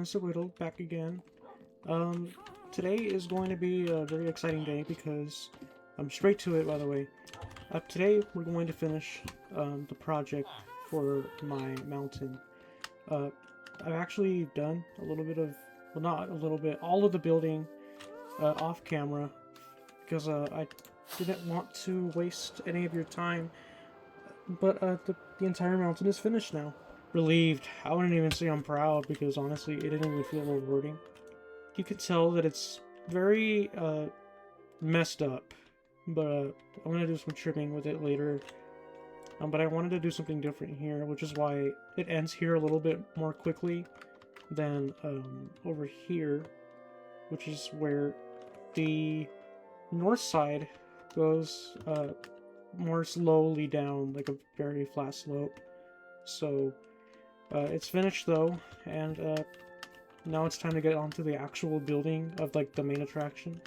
Mr. Whittle, back again. Um, Today is going to be a very exciting day because I'm straight to it, by the way. Today we're going to finish the project for my mountain. Uh, I've actually done a little bit of, well, not a little bit, all of the building off camera because I didn't want to waste any of your time. But the entire mountain is finished now. Relieved. I wouldn't even say I'm proud because honestly, it didn't even feel rewarding. You could tell that it's very messed up, but I'm gonna do some trimming with it later. But I wanted to do something different here, which is why it ends here a little bit more quickly than over here, which is where the north side goes more slowly down, like a very flat slope. So it's finished though, and now it's time to get onto the actual building of like the main attraction,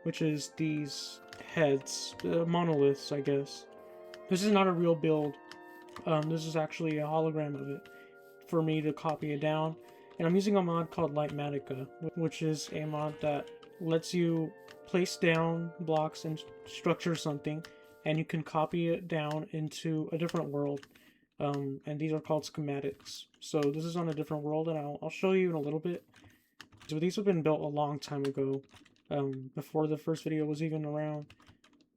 which is these heads, monoliths, I guess. This is not a real build. This is actually a hologram of it for me to copy it down, and I'm using a mod called Lightmatica, which is a mod that lets you place down blocks and structure something, and you can copy it down into a different world. And these are called schematics. So this is on a different world, and I'll show you in a little bit. So these have been built a long time ago, before the first video was even around,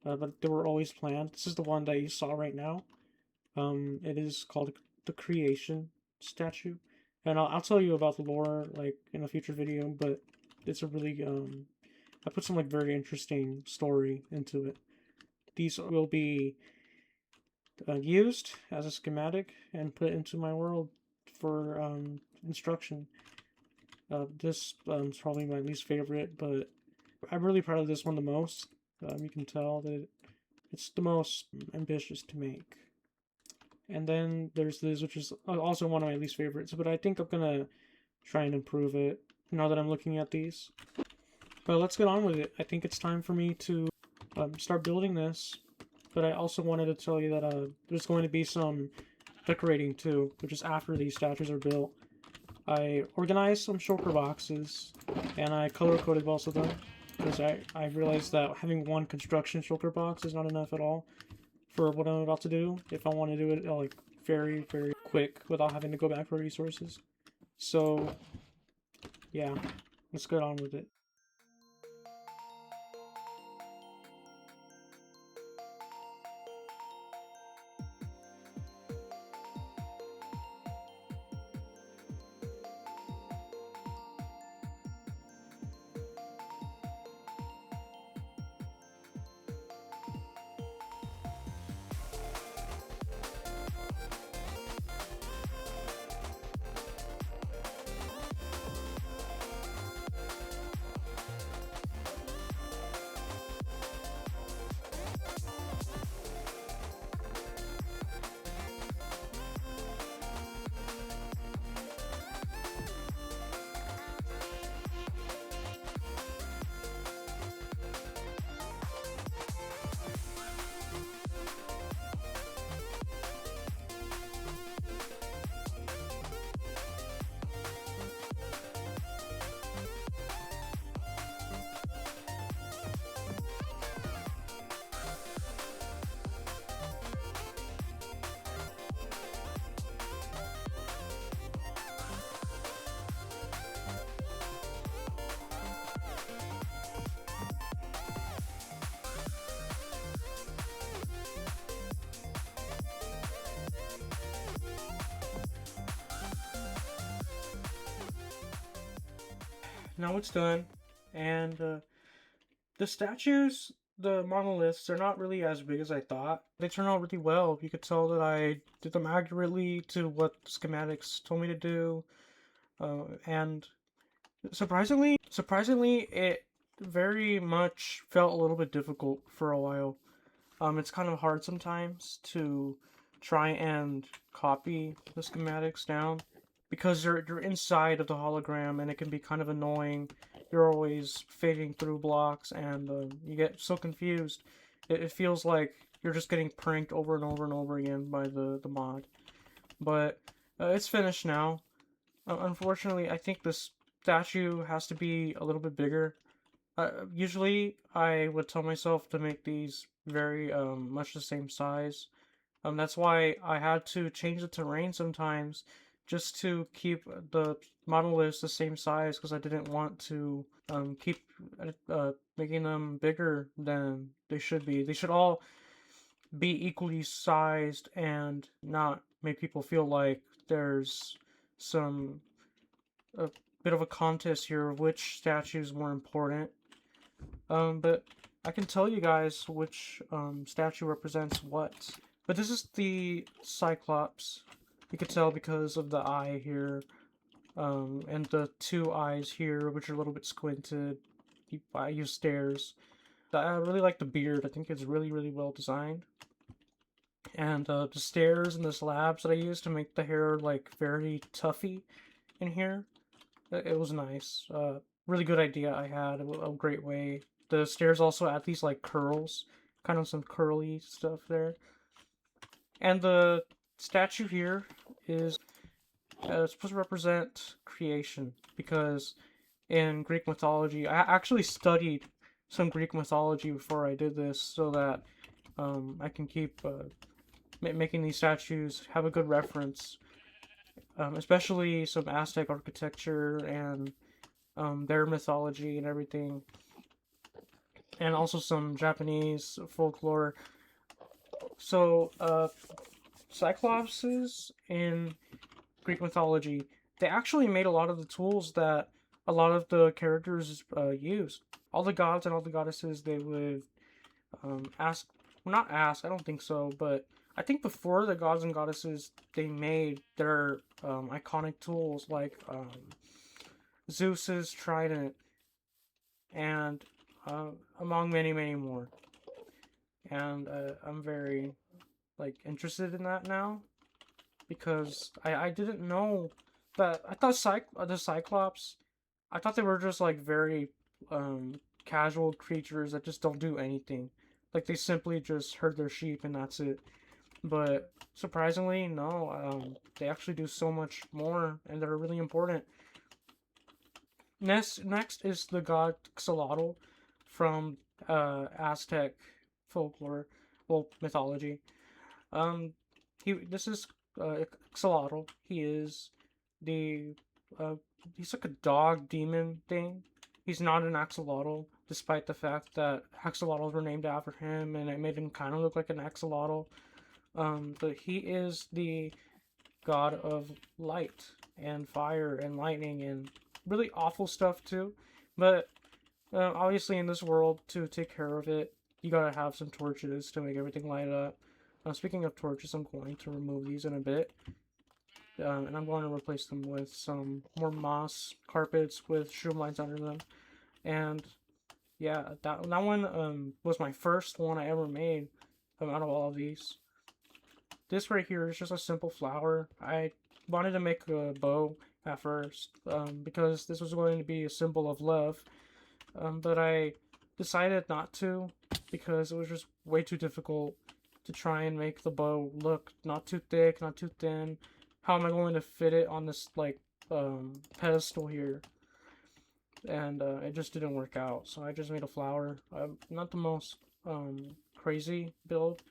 but they were always planned. This is the one that you saw right now. It is called the Creation statue, and I'll tell you about the lore like in a future video. But it's a really I put some like very interesting story into it. These will be used as a schematic and put into my world for instruction. This is probably my least favorite, but I'm really proud of this one the most. You can tell that it's the most ambitious to make. And then there's this, which is also one of my least favorites, but I think I'm gonna try and improve it now that I'm looking at these. But let's get on with it. I think it's time for me to start building this. But I also wanted to tell you that there's going to be some decorating too, which is after these statues are built. I organized some shulker boxes, and I color-coded most of them, because I realized that having one construction shulker box is not enough at all for what I'm about to do, if I want to do it like very, very quick without having to go back for resources. So, yeah, let's get on with it. Now it's done, and the statues, the monoliths, they're not really as big as I thought. They turn out really well. You could tell that I did them accurately to what schematics told me to do, and surprisingly, it very much felt a little bit difficult for a while. It's kind of hard sometimes to try and copy the schematics down, because you're inside of the hologram, and it can be kind of annoying. You're always fading through blocks, and you get so confused. It feels like you're just getting pranked over and over and over again by the mod. But it's finished now. Unfortunately, I think this statue has to be a little bit bigger. Usually, I would tell myself to make these very much the same size. That's why I had to change the terrain sometimes just to keep the monoliths the same size because I didn't want to keep making them bigger than they should be. They should all be equally sized and not make people feel like there's some a bit of a contest here of which statue is more important. But I can tell you guys which statue represents what. But this is the Cyclops. You can tell because of the eye here, and the two eyes here, which are a little bit squinted. I use stairs. I really like the beard. I think it's really, really well designed. And the stairs and the slabs that I use to make the hair like very tuffy in here. It was nice. Really good idea I had. A great way. The stairs also add these like curls, kind of some curly stuff there. And the statue here is supposed to represent creation because in Greek mythology, I actually studied some Greek mythology before I did this so that I can keep making these statues have a good reference, especially some Aztec architecture and their mythology and everything, and also some Japanese folklore. So, Cyclopses in Greek mythology, they actually made a lot of the tools that a lot of the characters used. All the gods and all the goddesses, they would ask, well, not ask, I don't think so, but I think before the gods and goddesses, they made their iconic tools like Zeus's trident and among many, many more. And I'm very like interested in that now because I didn't know that. I thought the Cyclops, I thought they were just like very casual creatures that just don't do anything. Like they simply just herd their sheep and that's it. But surprisingly, no, they actually do so much more and they're really important. Next is the god Xolotl from Aztec folklore, well, mythology. This is Xolotl. He is the uh, he's like a dog demon thing. He's not an axolotl, despite the fact that axolotls were named after him, and it made him kind of look like an axolotl. But he is the god of light and fire and lightning and really awful stuff too. But obviously, in this world, to take care of it, you gotta have some torches to make everything light up. Speaking of torches, I'm going to remove these in a bit. And I'm going to replace them with some more moss carpets with streamlines under them. And yeah, that one was my first one I ever made out of all of these. This right here is just a simple flower. I wanted to make a bow at first because this was going to be a symbol of love. But I decided not to because it was just way too difficult to try and make the bow look not too thick, not too thin. How am I going to fit it on this like pedestal here? And it just didn't work out. So I just made a flower. Not the most crazy build,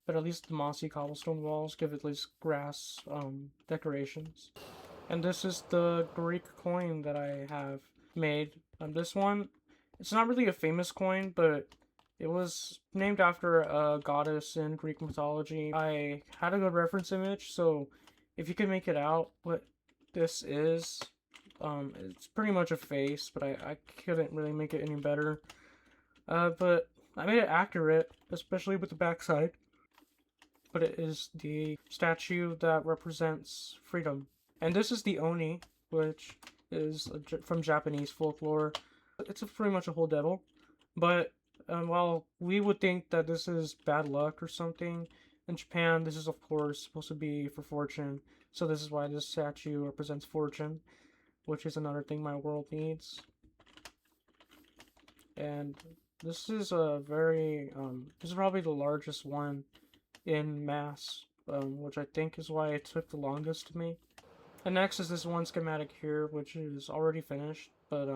but at least the mossy cobblestone walls give it at least grass decorations. And this is the Greek coin that I have made. This one, it's not really a famous coin, but it was named after a goddess in Greek mythology. I had a good reference image, so if you can make it out what this is, it's pretty much a face, but I couldn't really make it any better. But I made it accurate, especially with the backside. But it is the statue that represents freedom. And this is the Oni, which is from Japanese folklore. It's pretty much a whole devil. But while we would think that this is bad luck or something, in Japan, this is of course supposed to be for fortune. So this is why this statue represents fortune, which is another thing my world needs. And this is a very, this is probably the largest one in mass, which I think is why it took the longest to me. And next is this one schematic here, which is already finished. But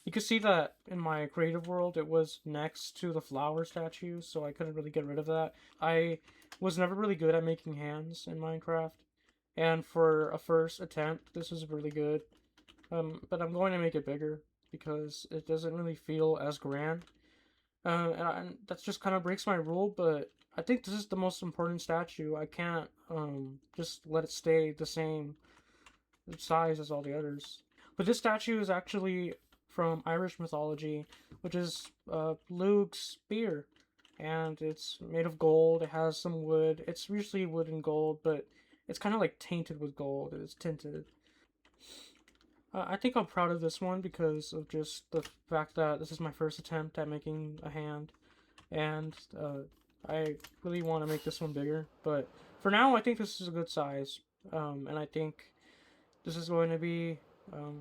you can see that in my creative world, it was next to the flower statue, so I couldn't really get rid of that. I was never really good at making hands in Minecraft, and for a first attempt, this is really good. But I'm going to make it bigger because it doesn't really feel as grand. And that just kind of breaks my rule, but I think this is the most important statue. I can't just let it stay the same size as all the others. But this statue is actually from Irish mythology, which is Luke's spear, and it's made of gold. It has some wood. It's usually wood and gold, but it's kind of like tainted with gold. It's tinted. I think I'm proud of this one because of just the fact that this is my first attempt at making a hand, and I really want to make this one bigger. But for now, I think this is a good size, and I think this is going to be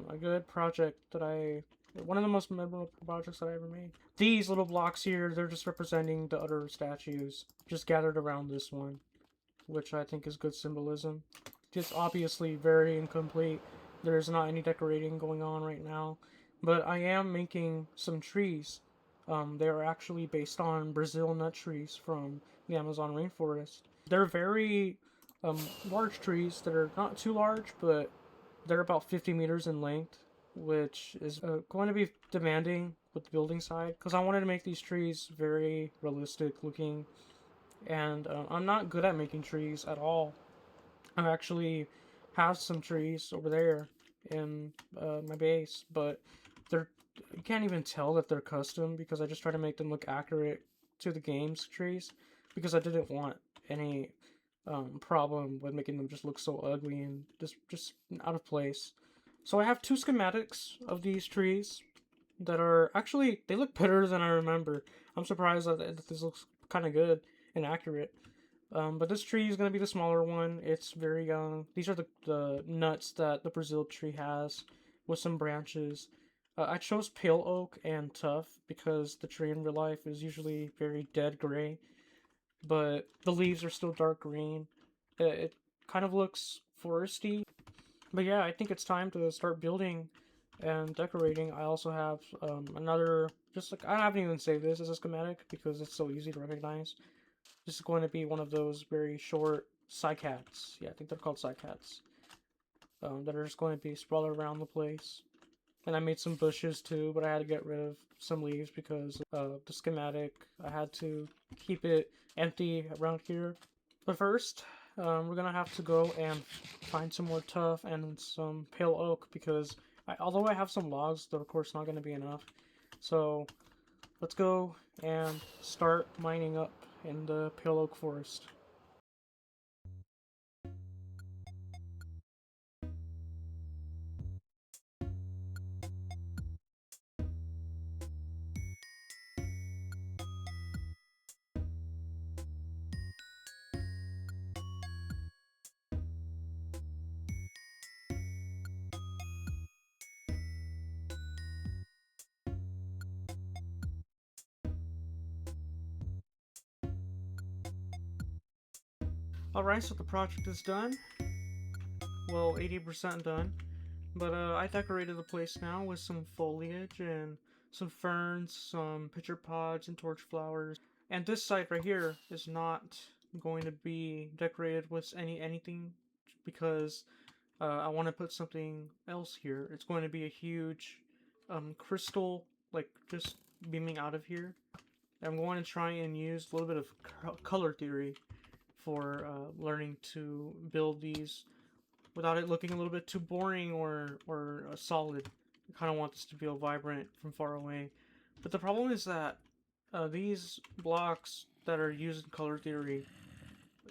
a good project that one of the most memorable projects that I ever made. These little blocks here, they're just representing the other statues, just gathered around this one, which I think is good symbolism. It's obviously very incomplete. There's not any decorating going on right now, but I am making some trees. They are actually based on Brazil nut trees from the Amazon rainforest. They're very large trees that are not too large, but they're about 50 meters in length, which is going to be demanding with the building side because I wanted to make these trees very realistic looking, and I'm not good at making trees at all. I actually have some trees over there in my base, but they're you can't even tell that they're custom because I just try to make them look accurate to the game's trees because I didn't want any problem with making them just look so ugly and just out of place. So I have two schematics of these trees that are actually they look better than I remember. I'm surprised that this looks kind of good and accurate. But this tree is going to be the smaller one. It's very young. These are the nuts that the Brazil tree has with some branches. I chose pale oak and tough because the tree in real life is usually very dead gray, but the leaves are still dark green. It kind of looks foresty. But yeah, I think it's time to start building and decorating. I also have another, just like, I haven't even saved this as a schematic because it's so easy to recognize. This is going to be one of those very short cycads. Yeah, I think they're called cycads. That are just going to be sprawled around the place. And I made some bushes too, but I had to get rid of some leaves because of the schematic. I had to keep it empty around here. But first, we're gonna have to go and find some more tough and some pale oak because although I have some logs, they're of course not gonna be enough. So let's go and start mining up in the pale oak forest. Alright, so the project is done. Well, 80% done. But I decorated the place now with some foliage and some ferns, some pitcher pods, and torch flowers. And this site right here is not going to be decorated with anything because I want to put something else here. It's going to be a huge crystal, like just beaming out of here. I'm going to try and use a little bit of color theory for learning to build these without it looking a little bit too boring or solid. I kind of want this to feel vibrant from far away. But the problem is that these blocks that are used in color theory,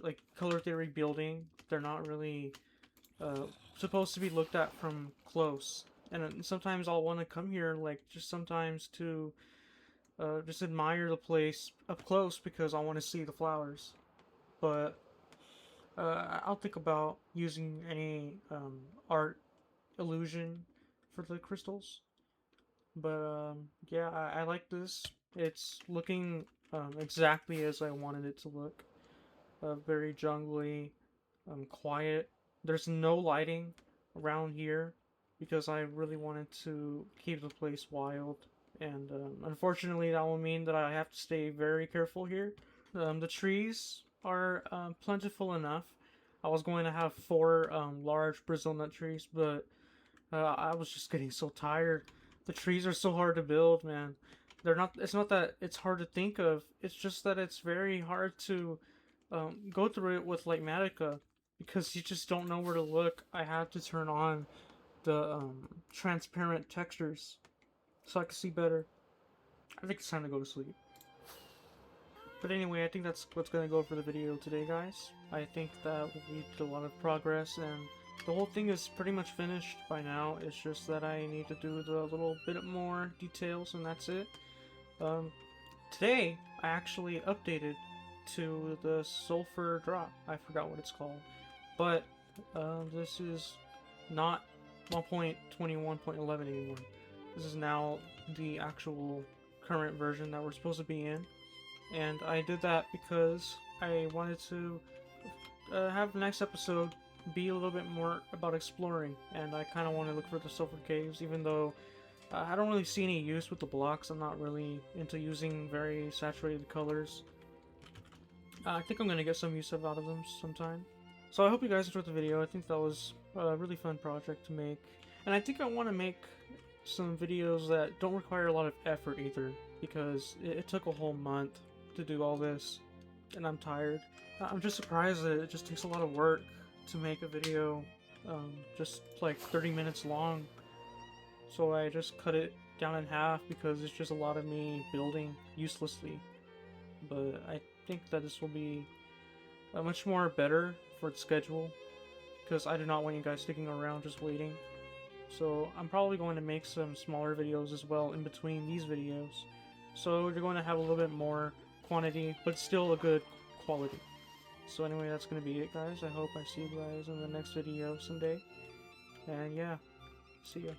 like color theory building, they're not really supposed to be looked at from close. And sometimes I'll want to come here, like just sometimes to just admire the place up close because I want to see the flowers. But I'll think about using any art illusion for the crystals. But yeah, I like this. It's looking exactly as I wanted it to look. Very jungly, quiet. There's no lighting. around here because I really wanted to keep the place wild. And unfortunately, that will mean that I have to stay very careful here. The trees are plentiful enough. I was going to have 4 large Brazil nut trees, but I was just getting so tired. The trees are so hard to build, man. They're not. It's not that it's hard to think of. It's just that it's very hard to go through it with Lightmatica because you just don't know where to look. I have to turn on the transparent textures so I can see better. I think it's time to go to sleep. But anyway, I think that's what's going to go for the video today, guys. I think that we did a lot of progress, and the whole thing is pretty much finished by now. It's just that I need to do the little bit more details, and that's it. Today, I actually updated to the sulfur drop. I forgot what it's called. But this is not 1.21.11 anymore. This is now the actual current version that we're supposed to be in. And I did that because I wanted to have the next episode be a little bit more about exploring, and I kind of want to look for the sulfur caves, even though I don't really see any use with the blocks. I'm not really into using very saturated colors. I think I'm going to get some use out of them sometime. So I hope you guys enjoyed the video. I think that was a really fun project to make, and I think I want to make some videos that don't require a lot of effort either, because it took a whole month to do all this, and I'm tired. I'm just surprised that it just takes a lot of work to make a video just like 30 minutes long. So I just cut it down in half because it's just a lot of me building uselessly. But I think that this will be much more better for the schedule, because I do not want you guys sticking around just waiting. So I'm probably going to make some smaller videos as well in between these videos. So you're going to have a little bit more quantity, but still a good quality. So anyway, that's going to be it, guys. I hope I see you guys in the next video someday. And yeah, see ya.